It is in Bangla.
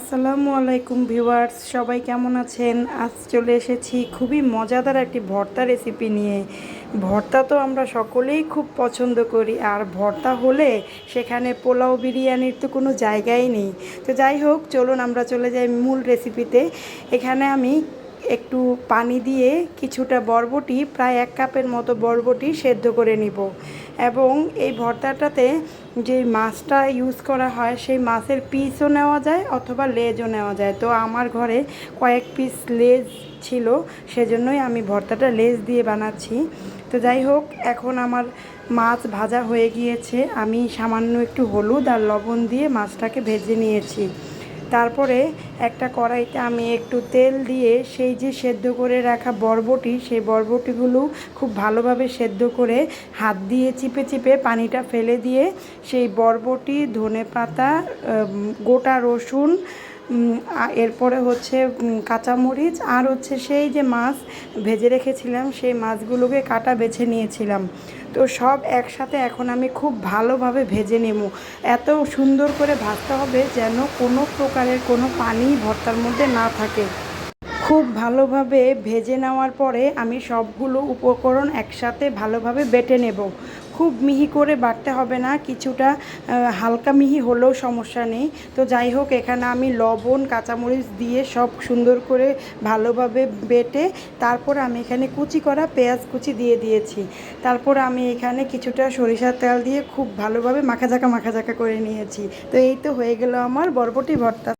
আসসালামু আলাইকুম ভিউয়ার্স, সবাই কেমন আছেন? আজ চলে এসেছি খুবই মজাদার একটি ভর্তা রেসিপি নিয়ে। ভর্তা তো আমরা সকলেই খুব পছন্দ করি, আর ভর্তা হলে সেখানে পোলাও বিরিয়ানির তো কোনো জায়গাই নেই। তো যাই হোক, চলুন আমরা চলে যাই মূল রেসিপিতে। এখানে আমি একটু পানি দিয়ে কিছুটা বরবটি, প্রায় 1 কাপের মতো বরবটি সেদ্ধ করে নিব। এবং এই ভর্তাটাতে যে মাছটা ইউজ করা হয় সেই মাছের পিসও নেওয়া যায় অথবা লেজও নেওয়া যায়। তো আমার ঘরে কয়েক পিস লেজ ছিল, সেজন্যই আমি ভর্তাটা লেজ দিয়ে বানাচ্ছি। তো যাই হোক, এখন আমার মাছ ভাজা হয়ে গিয়েছে। আমি সামান্য একটু হলুদ আর লবণ দিয়ে মাছটাকে ভেজে নিয়েছি। তারপরে একটা কড়াইতে আমি একটু তেল দিয়ে সেই যে সেদ্ধ করে রাখা বরবটি, সেই বরবটিগুলো খুব ভালোভাবে সেদ্ধ করে হাত দিয়ে চিপে চিপে পানিটা ফেলে দিয়ে সেই বরবটি, ধনেপাতা, গোটা রসুন, এরপরে হচ্ছে কাঁচামরিচ, আর হচ্ছে সেই যে মাছ ভেজে রেখেছিলাম সেই মাছগুলোকে কাটা বেছে নিয়েছিলাম। তো সব একসাথে এখন আমি খুব ভালোভাবে ভেজে নেব। এত সুন্দর করে ভাজতে হবে যেন কোনো প্রকারের কোনো পানি ভর্তার মধ্যে না থাকে। খুব ভালোভাবে ভেজে নেওয়ার পরে আমি সবগুলো উপকরণ একসাথে ভালোভাবে বেটে নেব। খুব মিহি করে বাটতে হবে না, কিছুটা হালকা মিহি হলেও সমস্যা নেই। তো যাই হোক, এখানে আমি লবণ, কাঁচামরিচ দিয়ে সব সুন্দর করে ভালোভাবে বেটে তারপর আমি এখানে কুচি করা পেঁয়াজ কুচি দিয়ে দিয়েছি। তারপর আমি এখানে কিছুটা সরিষার তেল দিয়ে খুব ভালোভাবে মাখাঝাকা করে নিয়েছি। তো এই তো হয়ে গেল আমার বরবটি ভর্তা।